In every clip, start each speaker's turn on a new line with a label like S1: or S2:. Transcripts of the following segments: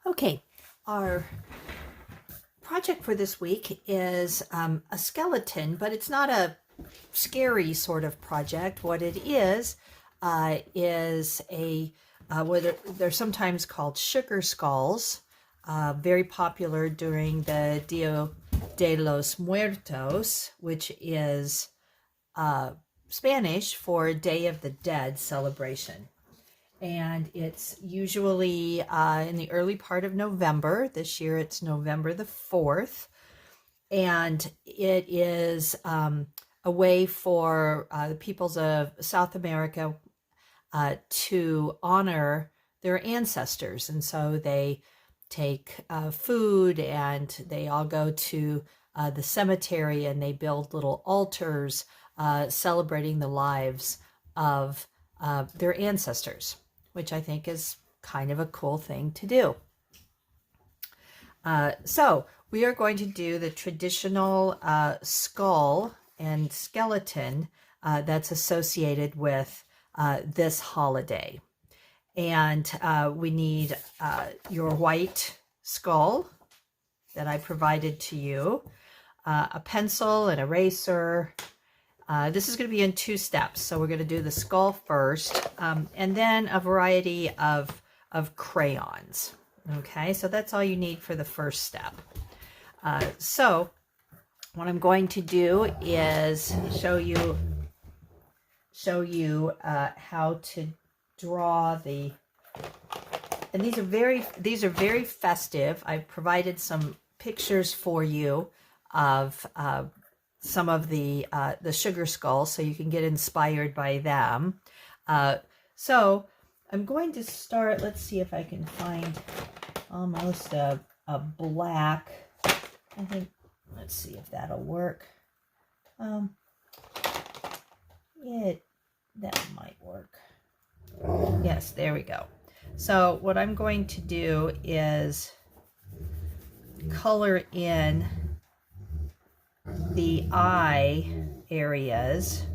S1: Okay, our project for this week is a skeleton, but it's not a scary sort of project. What it is a what they're sometimes called sugar skulls, very popular during the Dia de los Muertos, which is Spanish for Day of the Dead celebration. And it's usually in the early part of November. This year it's November the 4th. And it is a way for the peoples of South America to honor their ancestors. And so they take food and they all go to the cemetery and they build little altars celebrating the lives of their ancestors, which I think is kind of a cool thing to do. So we are going to do the traditional skull and skeleton that's associated with this holiday. And we need your white skull that I provided to you, a pencil, an eraser. This is going to be in 2 steps. So we're going to do the skull first, and then a variety of crayons. Okay, so that's all you need for the first step. So what I'm going to do is show you how to draw the, and these are very festive. I've provided some pictures for you of some of the sugar skulls, so you can get inspired by them. So I'm going to start. Let's see if I can find almost a black. I think. Let's see if that'll work. That might work. Yes, there we go. So what I'm going to do is color in the eye areas.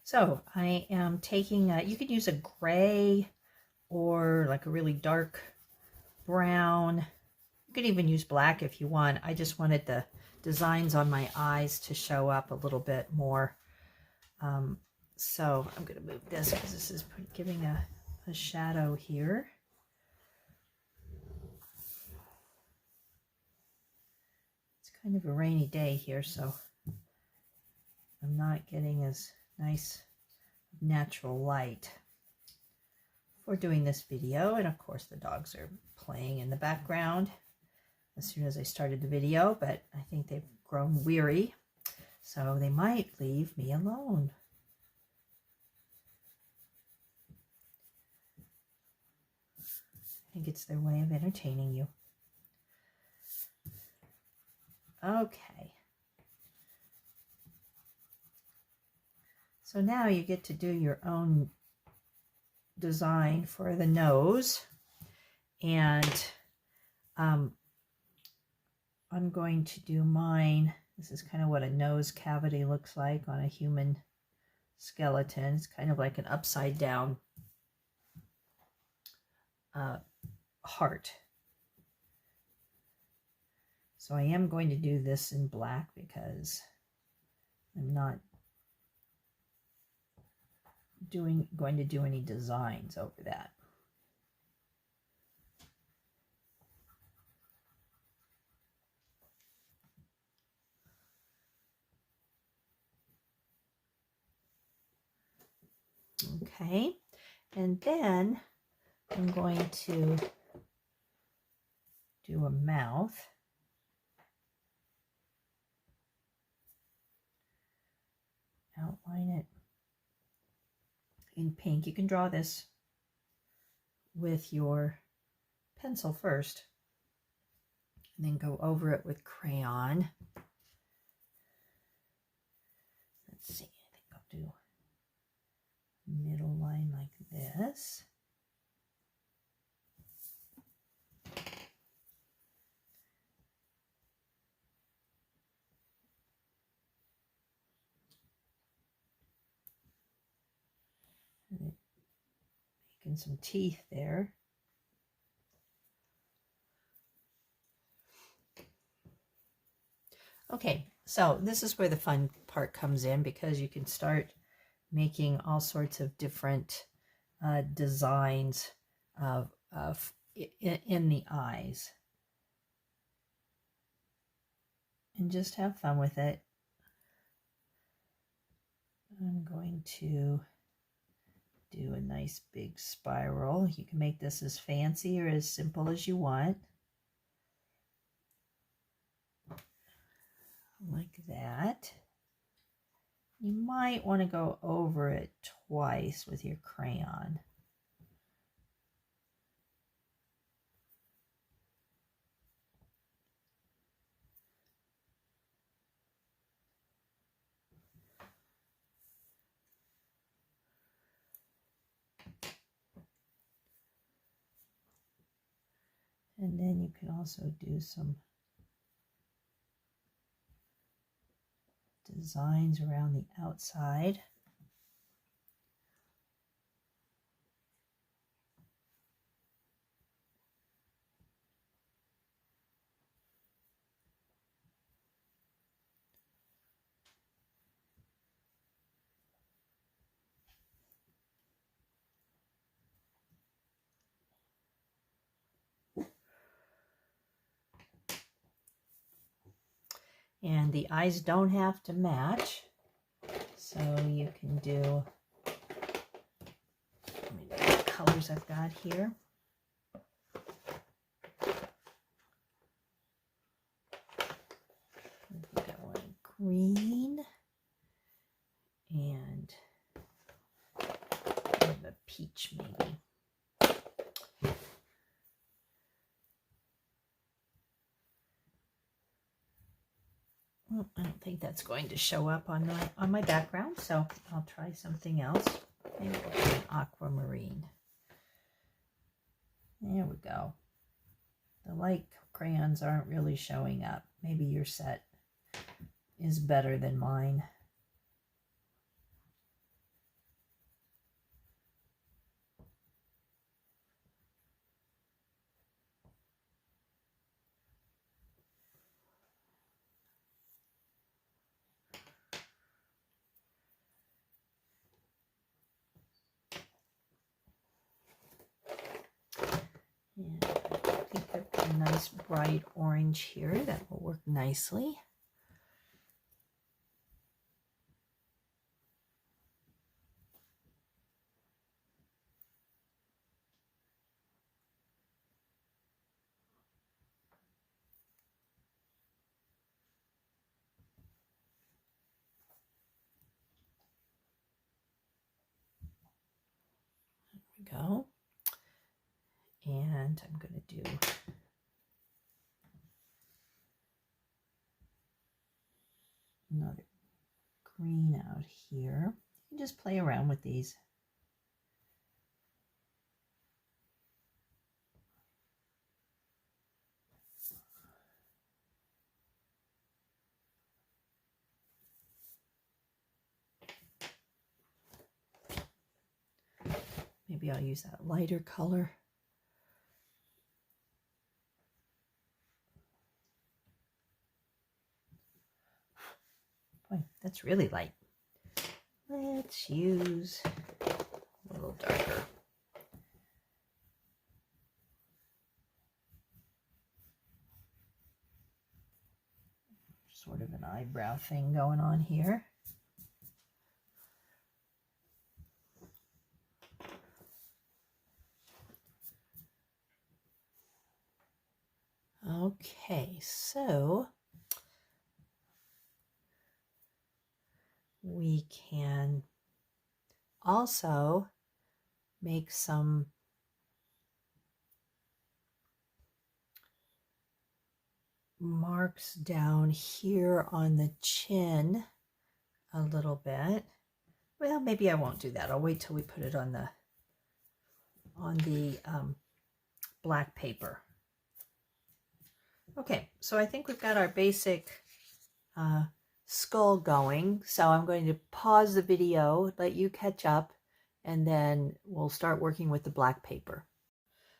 S1: So I am taking, you could use a gray or like a really dark brown. You could even use black if you want. I just wanted the designs on my eyes to show up a little bit more. So I'm going to move this because this is giving a shadow here. It's kind of a rainy day here, so I'm not getting as nice natural light for doing this video. And of course the dogs are playing in the background as soon as I started the video, but I think they've grown weary, so they might leave me alone. I think it's their way of entertaining you. Okay. So now you get to do your own design for the nose, and I'm going to do mine. This is kind of what a nose cavity looks like on a human skeleton. It's kind of like an upside down heart. So I am going to do this in black because I'm not going to do any designs over that. Okay, and then I'm going to do a mouth. Outline it in pink. You can draw this with your pencil first and then go over it with crayon. Let's see, I think I'll do middle line like this. and some teeth there. Okay, so this is where the fun part comes in, because you can start making all sorts of different designs in the eyes. And just have fun with it. I'm going to do a nice big spiral. You can make this as fancy or as simple as you want. Like that. You might want to go over it twice with your crayon. And then you can also do some designs around the outside. And the eyes don't have to match, so you can do, let me know what colors I've got here. We've got one green and a peach maybe. Well, I don't think that's going to show up on my background, so I'll try something else. Maybe we'll do an aquamarine. There we go. The light crayons aren't really showing up. Maybe your set is better than mine. And I think I've got a nice bright orange here that will work nicely. There we go. And I'm going to do another green out here. You can just play around with these. Maybe I'll use that lighter color. Boy, that's really light. Let's use a little darker. Sort of an eyebrow thing going on here. Okay, so we can also make some marks down here on the chin a little bit. Well, maybe I won't do that. I'll wait till we put it on the black paper. Okay, so I think we've got our basic skull going. So I'm going to pause the video, let you catch up, and then we'll start working with the black paper.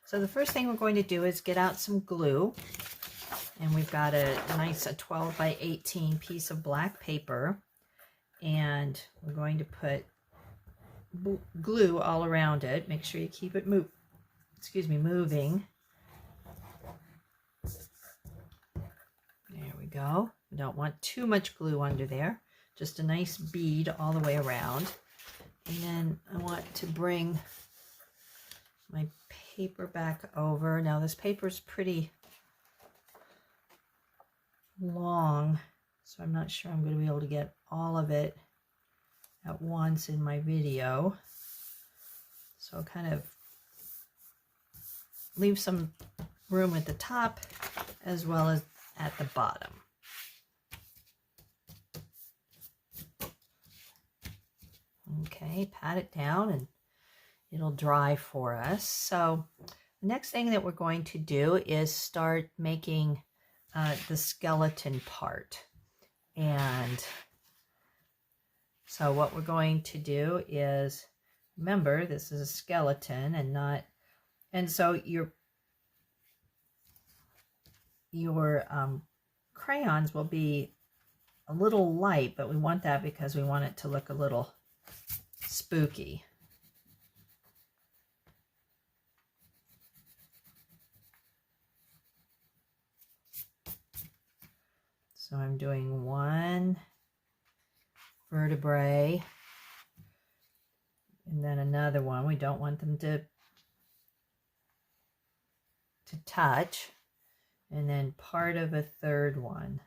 S1: So the first thing we're going to do is get out some glue, and we've got a nice 12 by 18 piece of black paper, and we're going to put glue all around it. Make sure you keep it moving. There we go. We don't want too much glue under there, just a nice bead all the way around. And then I want to bring my paper back over. Now this paper is pretty long, so I'm not sure I'm going to be able to get all of it at once in my video. So I'll kind of leave some room at the top as well as at the bottom. Okay, pat it down and it'll dry for us. So the next thing that we're going to do is start making the skeleton part. And so what we're going to do is, remember, this is a skeleton and not, and so your crayons will be a little light, but we want that because we want it to look a little spooky. So I'm doing one vertebrae and then another one. We don't want them to touch. And then part of a third one.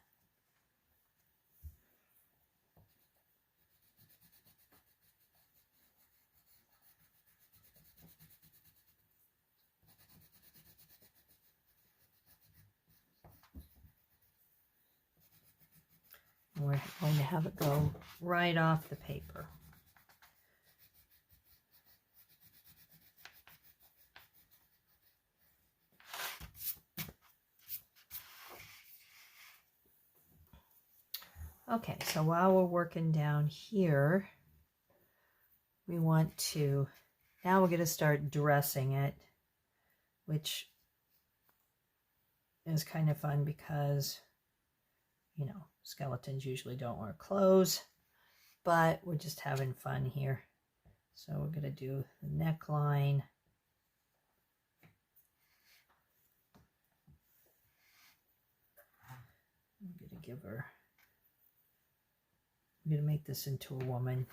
S1: And we're going to have it go right off the paper. Okay, so while we're working down here, we want to, now we're going to start dressing it, which is kind of fun because, you know, skeletons usually don't wear clothes, but we're just having fun here. So we're going to do the neckline. I'm going to give her, I'm going to make this into a woman.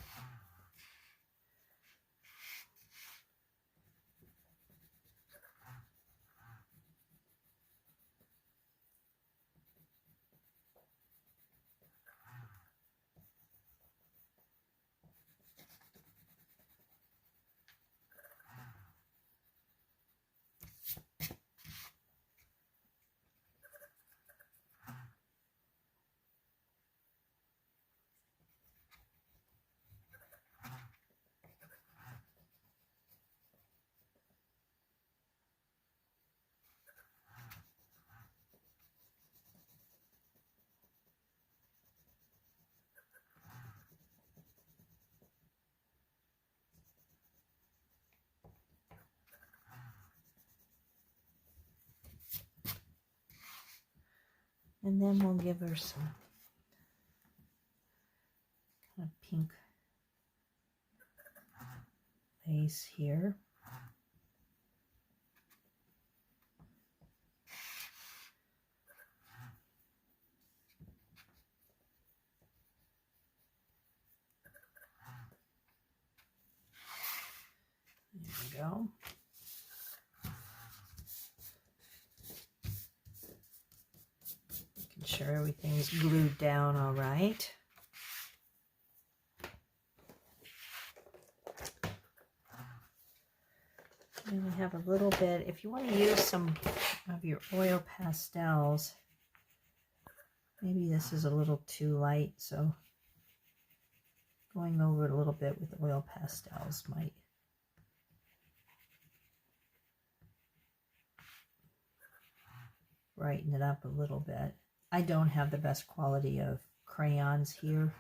S1: And then we'll give her some kind of pink lace here. There we go. Making sure everything's glued down all right. And we have a little bit, if you want to use some of your oil pastels, maybe this is a little too light, so going over it a little bit with oil pastels might brighten it up a little bit. I don't have the best quality of crayons here,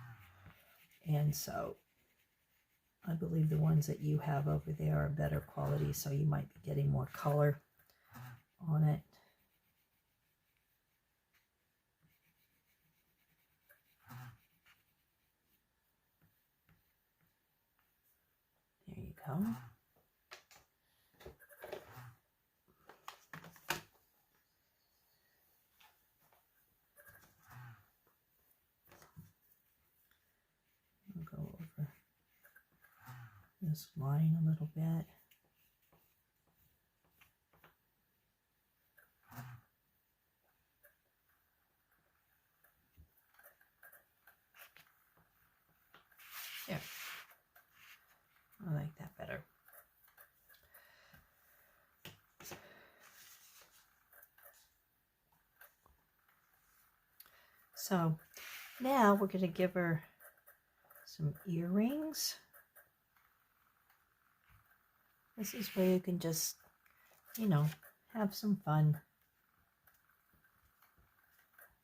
S1: and so I believe the ones that you have over there are better quality, so you might be getting more color on it. There you go. I'll go over this line a little bit. There. I like that better. So now we're going to give her some earrings. This is where you can just, you know, have some fun.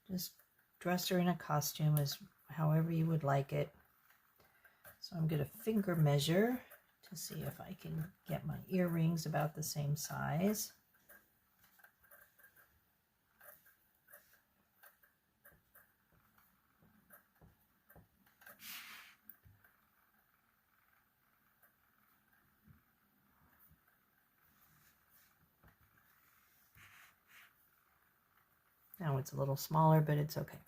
S1: Just dress her in a costume as however you would like it. So I'm going to finger measure to see if I can get my earrings about the same size. Now it's a little smaller, but it's okay.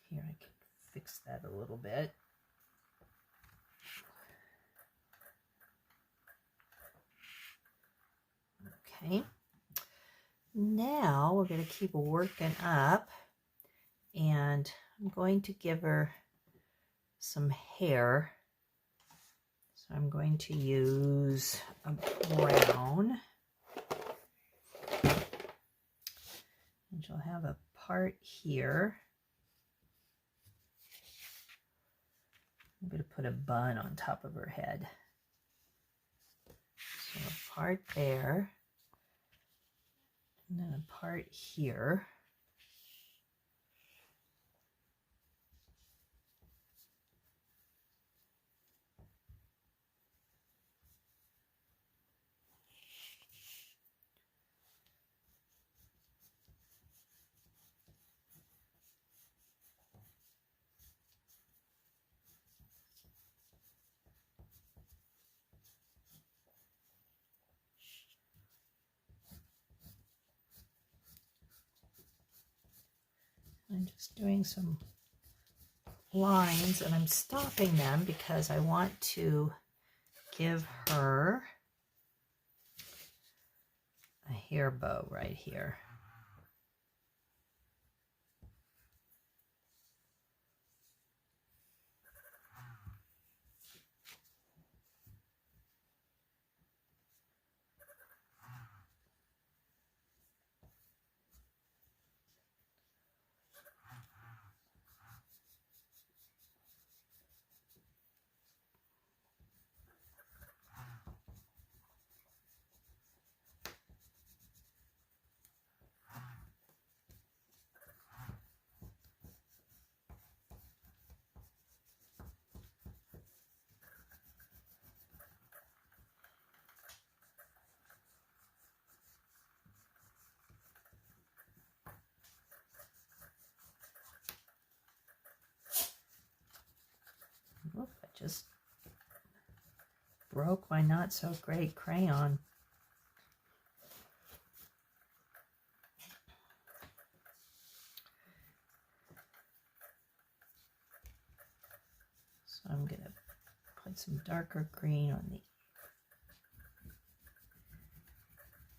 S1: Here, I can fix that a little bit. Okay. Now we're going to keep working up, and I'm going to give her some hair. So I'm going to use a brown. And she'll have a part here. I'm going to put a bun on top of her head. So a part there, and then a part here. I'm just doing some lines, and I'm stopping them because I want to give her a hair bow right here. Oop, I just broke my not so great crayon. So I'm going to put some darker green on the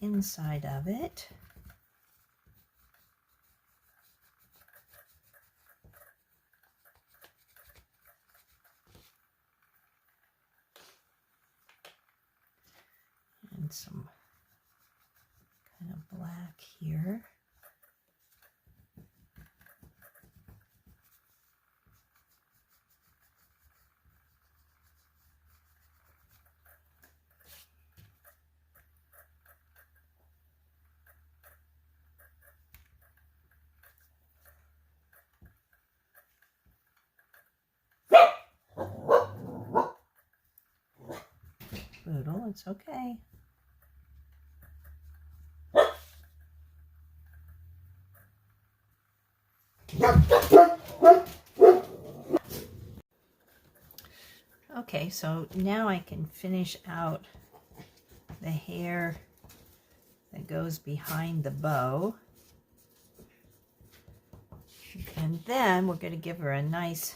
S1: inside of it. And some kind of black here. Boodle. It's okay. Okay, so now I can finish out the hair that goes behind the bow. And then we're going to give her a nice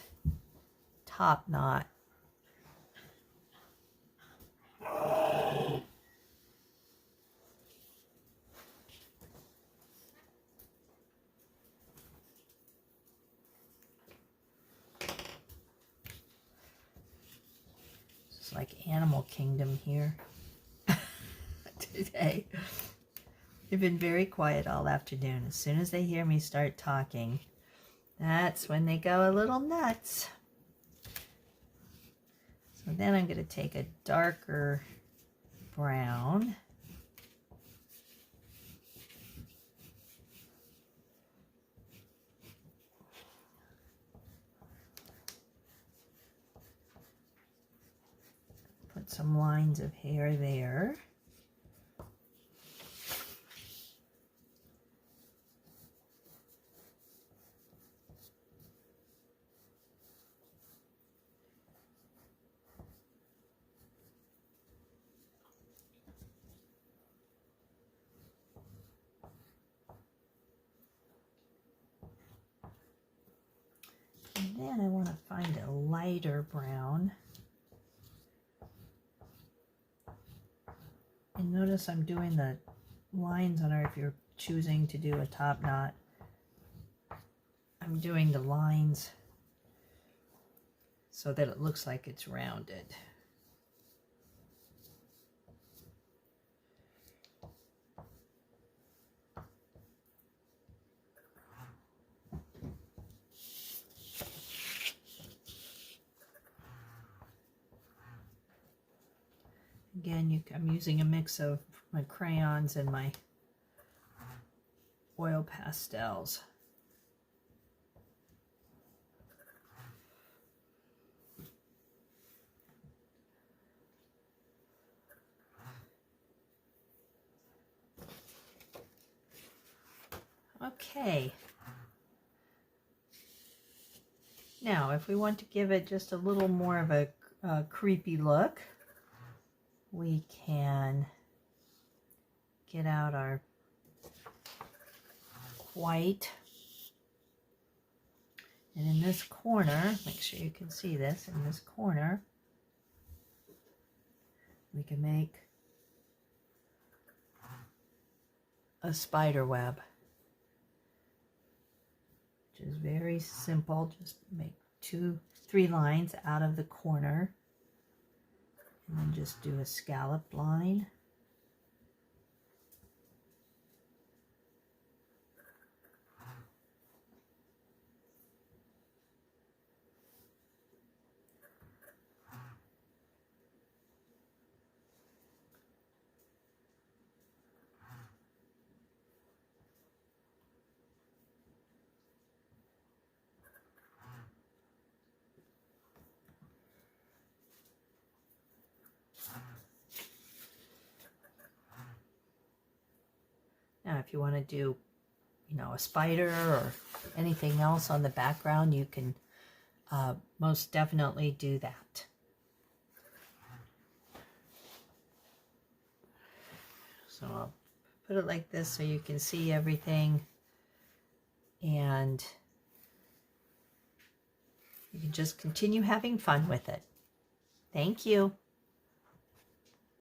S1: top knot. It's like Animal Kingdom here today. They've been very quiet all afternoon. As soon as they hear me start talking, that's when they go a little nuts. So then I'm going to take a darker brown. Put some lines of hair there. And then I want to find a lighter brown. And notice I'm doing the lines on her. If you're choosing to do a top knot, I'm doing the lines so that it looks like it's rounded. Again, I'm using a mix of my crayons and my oil pastels. Okay. Now, if we want to give it just a little more of a creepy look, we can get out our white. And in this corner, make sure you can see this, in this corner, we can make a spider web, which is very simple. Just make 2-3 lines out of the corner, and then just do a scallop line. Now, if you want to do, a spider or anything else on the background, you can most definitely do that. So I'll put it like this so you can see everything, and you can just continue having fun with it. Thank you.